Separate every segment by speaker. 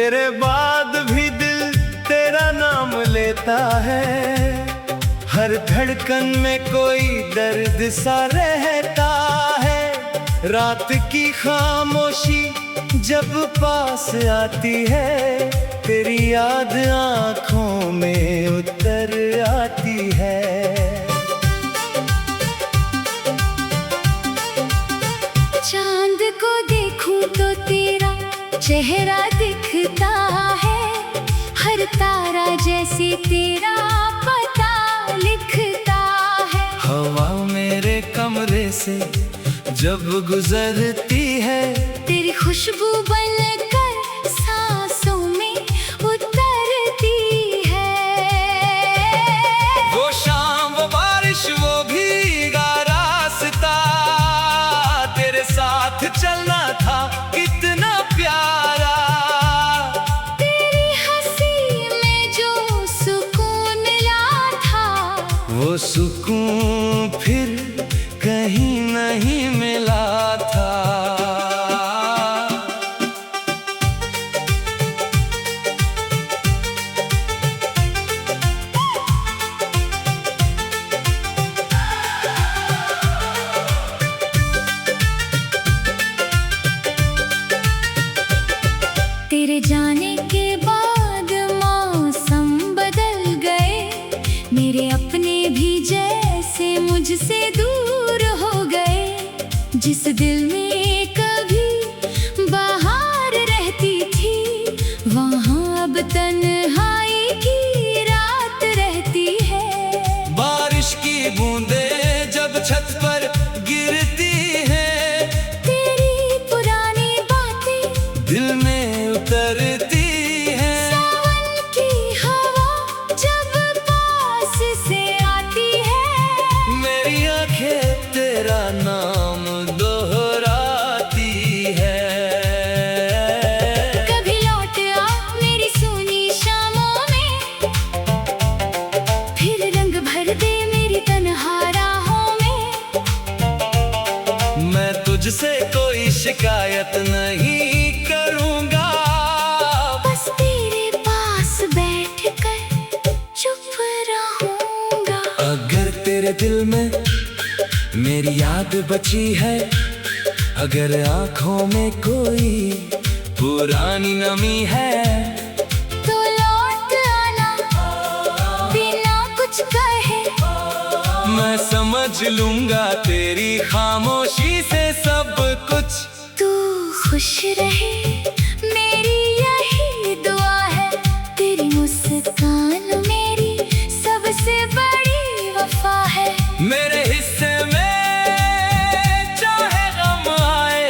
Speaker 1: तेरे बाद भी दिल तेरा नाम लेता है, हर धड़कन में कोई दर्द सा रहता है। रात की खामोशी जब पास आती है, तेरी याद आँखों में उतर आती है।
Speaker 2: चांद को देखूं तो तेरा चेहरा दिखता है, हर तारा जैसे तेरा पता लिखता है।
Speaker 1: हवा मेरे कमरे से जब गुजरती है,
Speaker 2: तेरी खुशबू बनकर सांसों में उतरती है।
Speaker 1: वो शाम वो बारिश वो भीगा रास्ता, तेरे साथ चलना था कितना प्यारा।
Speaker 2: तेरी हंसी में जो सुकून मिला था,
Speaker 1: वो सुकून फिर कहीं नहीं मिला था।
Speaker 2: तेरे जाने के बाद मौसम बदल गए, मेरे अपने भी जैसे मुझसे दूर हो गए। जिस दिल में कभी बहार रहती थी, वहाँ अब तन्हाई की रात रहती है।
Speaker 1: बारिश की बूंदें जब छत पर गिरती हैं,
Speaker 2: तेरी पुरानी बातें
Speaker 1: दिल में उतरती हैं।
Speaker 2: सावन की हवा जब पास से आती है,
Speaker 1: मेरी आंखें तेरा नाम दोहराती है।
Speaker 2: कभी लौट आ मेरी सूनी शामों में, फिर रंग भर दे मेरी तन्हा राहों में।
Speaker 1: मैं तुझसे कोई शिकायत नहीं करूँगा,
Speaker 2: बस तेरे पास बैठकर चुप रहूँगा।
Speaker 1: अगर तेरे दिल में मेरी याद बची है, अगर आँखों में कोई पुरानी नमी है,
Speaker 2: तो लौट आना बिना कुछ कहे।
Speaker 1: मैं समझ लूँगा तेरी खामोशी से सब कुछ।
Speaker 2: तू खुश रहे मेरी यही दुआ है, तेरी मुस्कान मेरी सबसे बड़ी वफा है।
Speaker 1: मेरे हिस्से में चाहे गम आए,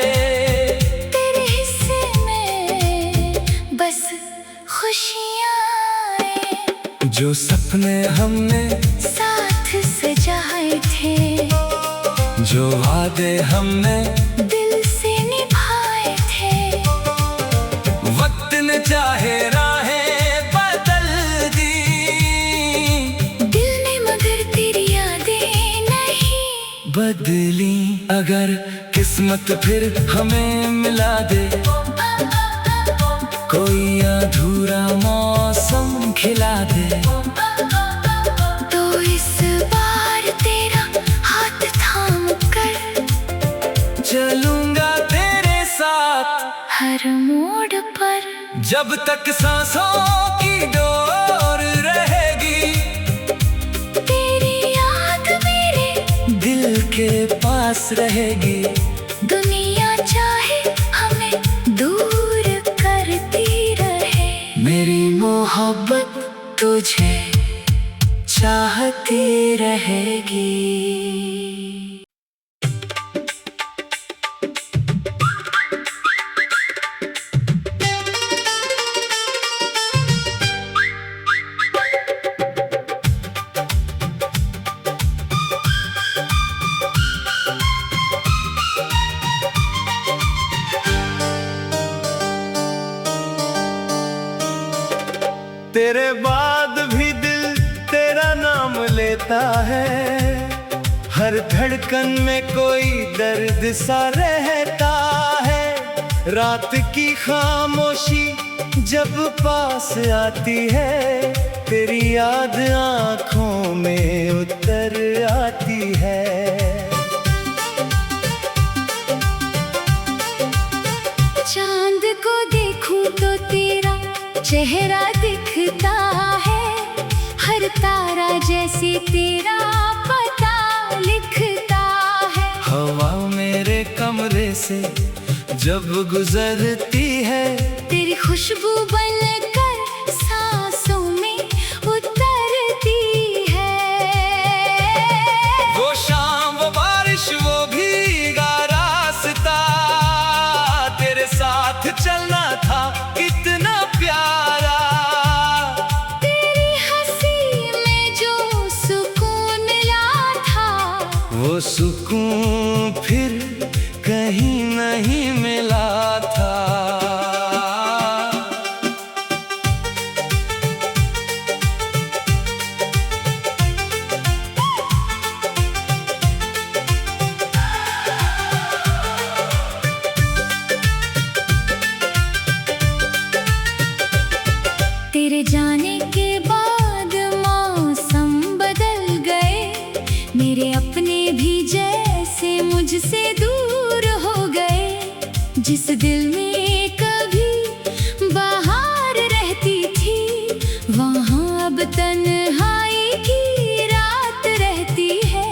Speaker 2: तेरे हिस्से में बस खुशियाँ आए।
Speaker 1: जो सपने हमने
Speaker 2: साथ सजाए थे,
Speaker 1: जो वादे हमने
Speaker 2: दिल से निभाए थे।
Speaker 1: वक्त ने चाहे राहें बदल दी,
Speaker 2: दिल ने मगर तेरी यादें नहीं
Speaker 1: बदली। अगर किस्मत फिर हमें मिला दे, कोई अधूरा मौसम खिला दे,
Speaker 2: तो इस बार तेरा हाथ थाम कर
Speaker 1: चलूंगा तेरे साथ
Speaker 2: हर मोड़ पर।
Speaker 1: जब तक सांसों की डोर रहेगी,
Speaker 2: तेरी याद मेरे
Speaker 1: दिल के पास रहेगी।
Speaker 2: दुनिया चाहे हमें दूर करती रहे,
Speaker 1: मेरी मोहब्बत तुझे चाहती रहेगी। तेरे बाद भी दिल तेरा नाम लेता है, हर धड़कन में कोई दर्द सा रहता है। रात की खामोशी जब पास आती है, तेरी याद आँखों में उतर आती है।
Speaker 2: चांद को देखूं तो तेरा चेहरा दिखता है, हर तारा जैसे तेरा पता लिखता है।
Speaker 1: हवा मेरे कमरे से जब गुजरती है,
Speaker 2: तेरी खुशबू बनकर सांसों में उतरती है।
Speaker 1: वो शाम वो बारिश वो भीगा रास्ता, तेरे साथ चलना था कितना प्यारा।
Speaker 2: तेरी हंसी में जो सुकून मिला था,
Speaker 1: वो सुकून फिर कहीं नहीं मिला था।
Speaker 2: तेरे जाने के बाद मौसम बदल गए, मेरे अपने भी जैसे मुझसे दूर हो गए। जिस दिल में कभी बहार रहती थी, वहाँ अब तन्हाई की रात रहती है।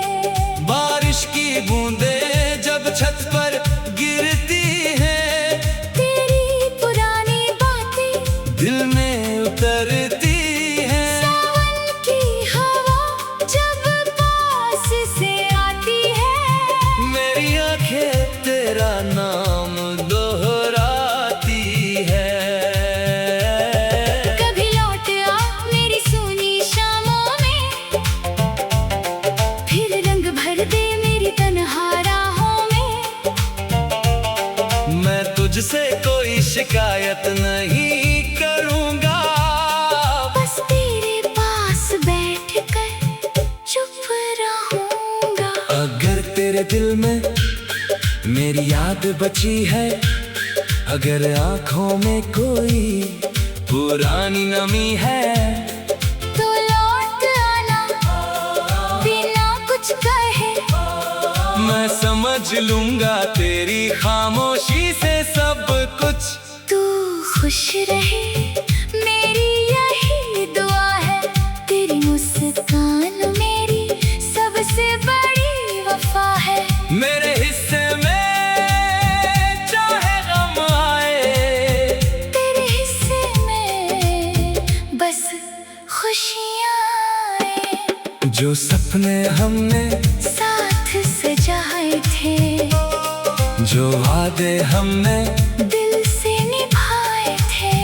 Speaker 1: बारिश की बूंदें जब छत पर गिरती हैं,
Speaker 2: तेरी पुरानी बातें
Speaker 1: दिल में उतरती हैं।
Speaker 2: सावन की हवा जब पास से आती है,
Speaker 1: मेरी आंखें तेरा नाम दोहराती है।
Speaker 2: कभी लौट आ मेरी सूनी शामों में, फिर रंग भर दे मेरी तन्हा राहों में।
Speaker 1: मैं तुझसे कोई शिकायत नहीं करूँगा,
Speaker 2: बस तेरे पास बैठकर चुप रहूंगा।
Speaker 1: अगर तेरे दिल में मेरी याद बची है, अगर आँखों में कोई पुरानी नमी है,
Speaker 2: तो लौट आना बिना कुछ कहे।
Speaker 1: मैं समझ लूँगा तेरी खामोशी से सब कुछ।
Speaker 2: तू खुश रहे मेरी यही दुआ है, तेरी मुस्कान मेरी सबसे बड़ी वफा है।
Speaker 1: मेरे हिस्से में चाहे गम आए,
Speaker 2: तेरे हिस्से में बस खुशियाँ आए।
Speaker 1: जो सपने हमने
Speaker 2: साथ सजाए थे,
Speaker 1: जो वादे हमने
Speaker 2: दिल से निभाए थे।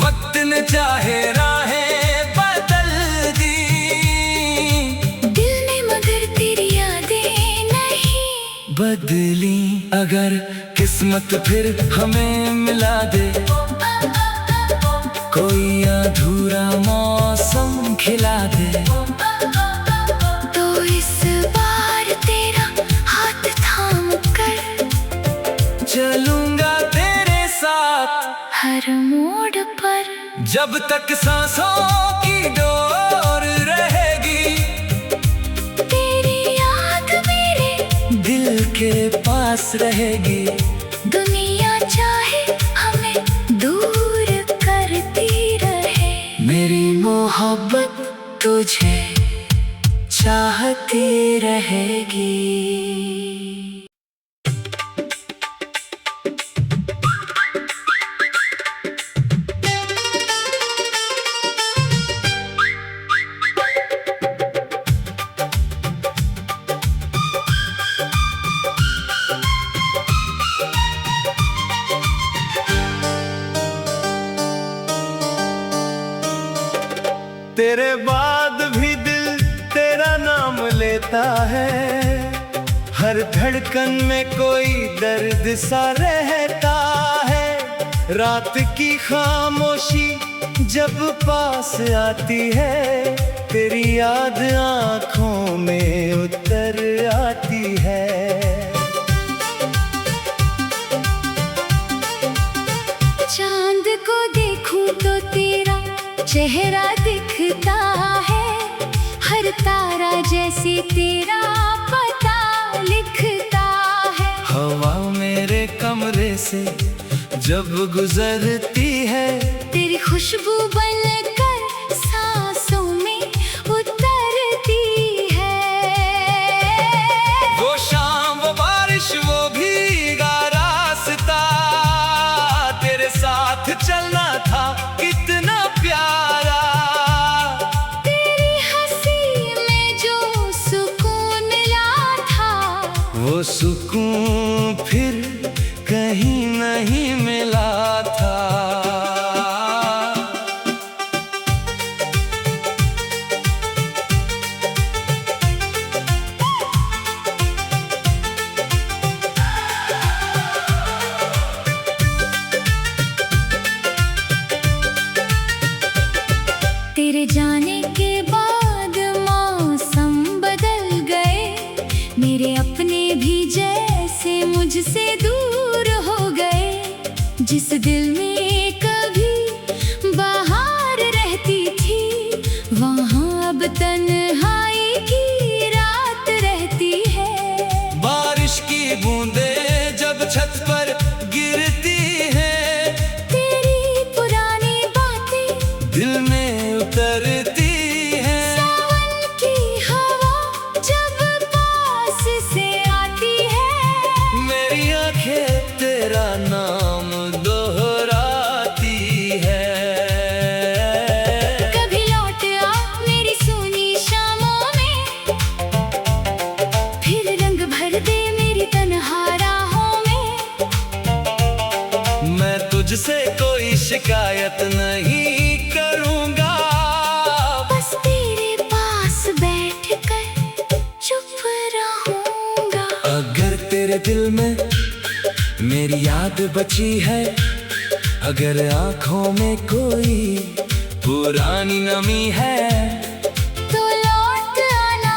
Speaker 1: वक्त ने चाहे राहें बदल दी,
Speaker 2: दिल में मगर तेरी यादें नहीं
Speaker 1: बदली। अगर किस्मत फिर हमें मिला दे, कोई अधूरा मौसम खिला दे,
Speaker 2: तो इस बार तेरा हाथ थाम कर
Speaker 1: चलूंगा तेरे साथ
Speaker 2: हर मोड़ पर।
Speaker 1: जब तक सांसों की डोर रहेगी,
Speaker 2: तेरी याद मेरे
Speaker 1: दिल के पास रहेगी।
Speaker 2: दुनिया चाहे हमें दूर करती रहे,
Speaker 1: मेरी मोहब्बत तुझे चाहती रहेगी। तेरे बाद भी दिल तेरा नाम लेता है, हर धड़कन में कोई दर्द सा रहता है। रात की खामोशी जब पास आती है, तेरी याद आँखों में उतर आती है।
Speaker 2: चांद चेहरा दिखता है, हर तारा जैसे तेरा पता लिखता है।
Speaker 1: हवा मेरे कमरे से जब गुजरती है,
Speaker 2: तेरी खुशबू बनकर सांसों में उतरती है।
Speaker 1: वो शाम वो बारिश वो भीगा रास्ता, तेरे साथ चलना था कितना प्यारा।
Speaker 2: तेरी हंसी में जो सुकून मिला था,
Speaker 1: वो सुकून फिर कहीं नहीं मिला था।
Speaker 2: तेरे जाने के बाद मौसम बदल गए, मेरे अपने भी जैसे मुझसे दूर हो गए। जिस दिल में कभी बहार रहती थी, वहाँ अब तन्हाई की रात रहती है।
Speaker 1: बारिश की बूंदें जब छत पर गिरती हैं,
Speaker 2: तेरी पुरानी बातें
Speaker 1: दिल में उतरती हैं।
Speaker 2: सावन की हवा जब पास से आती है,
Speaker 1: मेरी आंखें तेरा नाम दोहराती है।
Speaker 2: कभी लौट आ मेरी सूनी शामों में, फिर रंग भर दे मेरी तन्हा राहों में।
Speaker 1: मैं तुझसे कोई शिकायत नहीं करूंगा,
Speaker 2: बस तेरे पास बैठकर चुप रहूंगा।
Speaker 1: अगर तेरे दिल में मेरी याद बची है, अगर आंखों में कोई पुरानी नमी है,
Speaker 2: तो लौट आना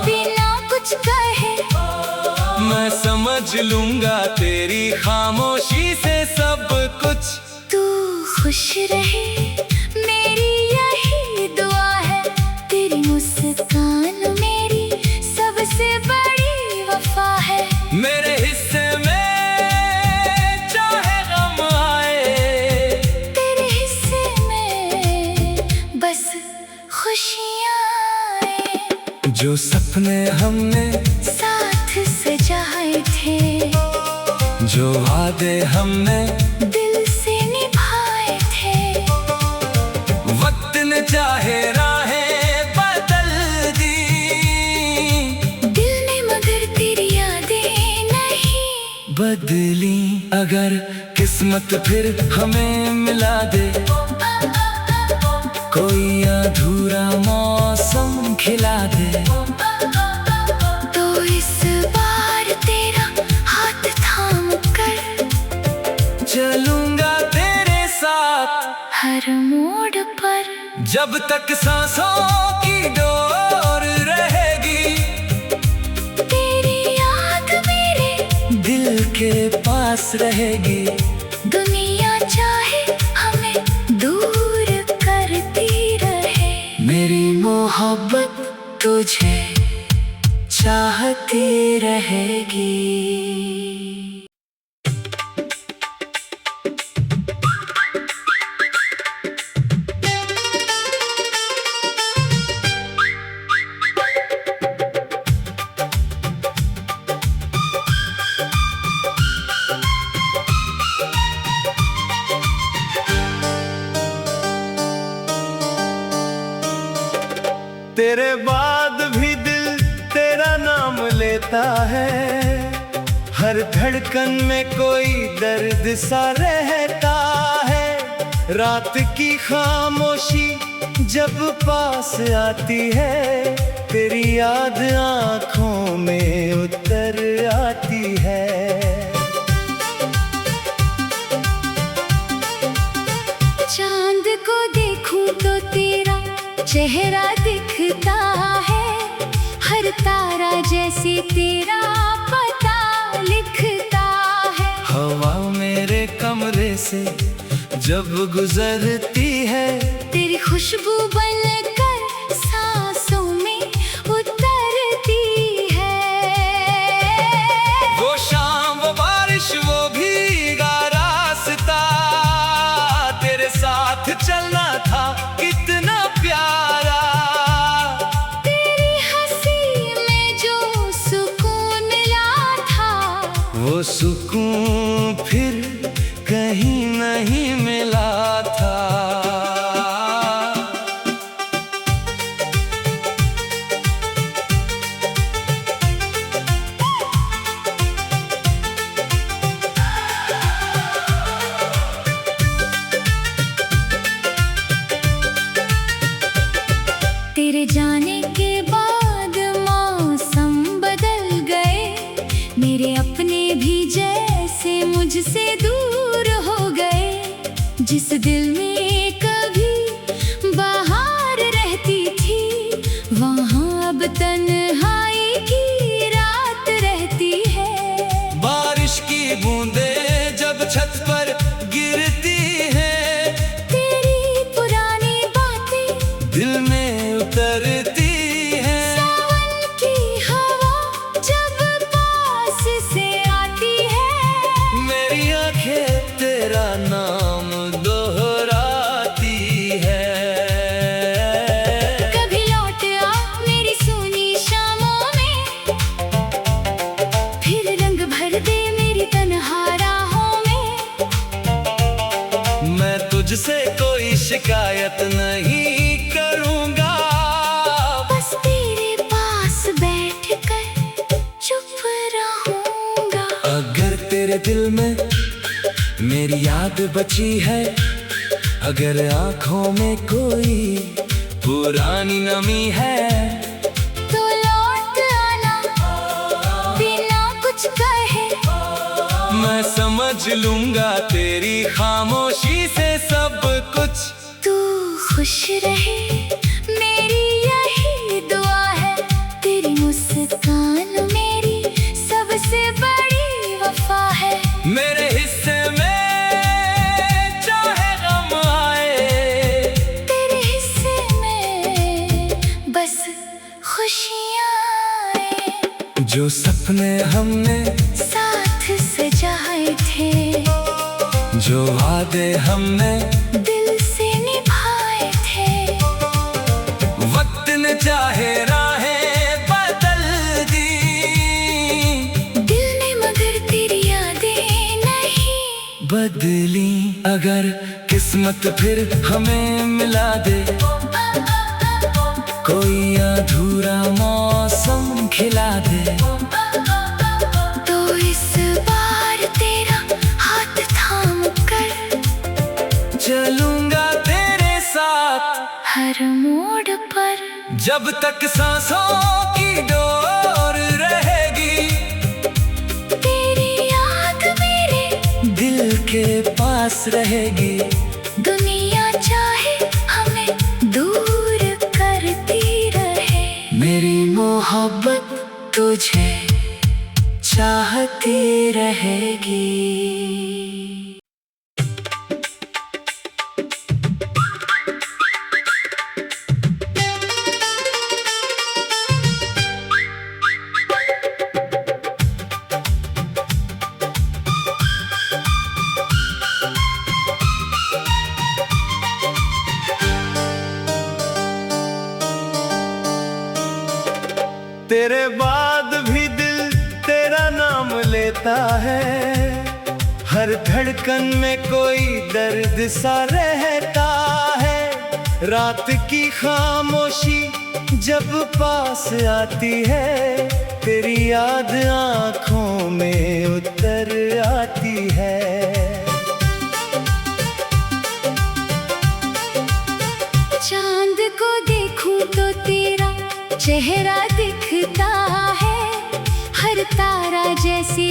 Speaker 2: बिना कुछ कहे।
Speaker 1: मैं समझ लूंगा तेरी खामोशी से सब कुछ।
Speaker 2: तू खुश रहे मेरी यही दुआ है, तेरी मुस्कान मेरी सबसे बड़ी वफा है।
Speaker 1: मेरे हिस्से में चाहे गम आए,
Speaker 2: तेरे हिस्से में बस खुशियाँ आए।
Speaker 1: जो सपने हमने
Speaker 2: साथ सजाए थे,
Speaker 1: जो वादे हमने
Speaker 2: दिल से निभाए थे।
Speaker 1: वक्त ने चाहे राहें बदल दी,
Speaker 2: दिल ने मगर तेरी यादें नहीं
Speaker 1: बदली। अगर किस्मत फिर हमें मिला दे, कोई अधूरा मौसम खिला दे,
Speaker 2: तो इस बार तेरा हाथ थाम कर
Speaker 1: चलूंगा तेरे साथ
Speaker 2: हर मोड़ पर।
Speaker 1: जब तक सांसों की डोर रहेगी,
Speaker 2: तेरी याद मेरे
Speaker 1: दिल के पास रहेगी।
Speaker 2: दुनिया चाहे हमें दूर करती रहे,
Speaker 1: मेरी मोहब्बत तुझे चाहती रहेगी। तेरे बाद भी दिल तेरा नाम लेता है, हर धड़कन में कोई दर्द सा रहता है। रात की खामोशी जब पास आती है, तेरी याद आँखों में उतर आती है।
Speaker 2: चांद को देखूं तो तेरा चेहरा दिखता है, हर तारा जैसे तेरा पता लिखता है।
Speaker 1: हवा मेरे कमरे से जब गुजरती है,
Speaker 2: खुशबू बनकर सांसों में उतरती है।
Speaker 1: वो शाम वो बारिश वो भीगा रास्ता, तेरे साथ चलना था कितना प्यारा।
Speaker 2: तेरी हंसी में जो सुकून मिला था,
Speaker 1: वो सुकून फिर कहीं नहीं मिला था।
Speaker 2: तेरे जाने के बाद मौसम बदल गए, मेरे अपने भी जैसे मुझसे दूर हो गए। जिस दिल में कभी बहार रहती थी, वहाँ अब तन्हाई की रात रहती है।
Speaker 1: बारिश की बूंदें जब छत पर गिरती हैं,
Speaker 2: तेरी पुरानी बातें
Speaker 1: दिल में उतरती हैं।
Speaker 2: सावन की हवा जब पास से आती है,
Speaker 1: मेरी आंखें तेरा नाम दोहराती है।
Speaker 2: कभी लौट आ मेरी सूनी शामों में, फिर रंग भर दे मेरी तन्हा राहों में।
Speaker 1: मैं तुझसे कोई शिकायत नहीं करूंगा,
Speaker 2: बस तेरे पास बैठकर चुप रहूंगा।
Speaker 1: अगर तेरे दिल में मेरी याद बची है, अगर आंखों में कोई पुरानी नमी है,
Speaker 2: तो लौट आना बिना कुछ कहे।
Speaker 1: मैं समझ लूंगा तेरी खामोशी से सब कुछ।
Speaker 2: तू खुश रहे मेरी यही दुआ है, तेरी मुस्कान मेरी सबसे बड़ी वफा है।
Speaker 1: मेरे हिस्से में चाहे गम आए,
Speaker 2: तेरे हिस्से में बस खुशियाँ आए।
Speaker 1: जो सपने हमने
Speaker 2: साथ सजाए थे,
Speaker 1: जो वादे हमने
Speaker 2: दिल से निभाए थे,
Speaker 1: वक्त ने चाहे राहें बदल दी,
Speaker 2: दिल ने मगर तेरी यादें नहीं
Speaker 1: बदली। अगर किस्मत फिर हमें मिला दे, कोई अधूरा मौसम खिला दे,
Speaker 2: तो इस बार तेरा हाथ थाम कर
Speaker 1: चलूंगा तेरे साथ
Speaker 2: हर मोड़ पर।
Speaker 1: जब तक सांसों की डोर रहेगी,
Speaker 2: तेरी याद मेरे
Speaker 1: दिल के पास रहेगी।
Speaker 2: दुनिया चाहे हमें दूर करती रहे,
Speaker 1: मेरी मोहब्बत तुझे चाहती रहेगी। तेरे बाद भी दिल तेरा नाम लेता है, हर धड़कन में कोई दर्द सा रहता है। रात की खामोशी जब पास आती है, तेरी याद आंखों में उतर आती है।
Speaker 2: चांद को देखूं तो तेरा चेहरा दिखता है, हर तारा जैसी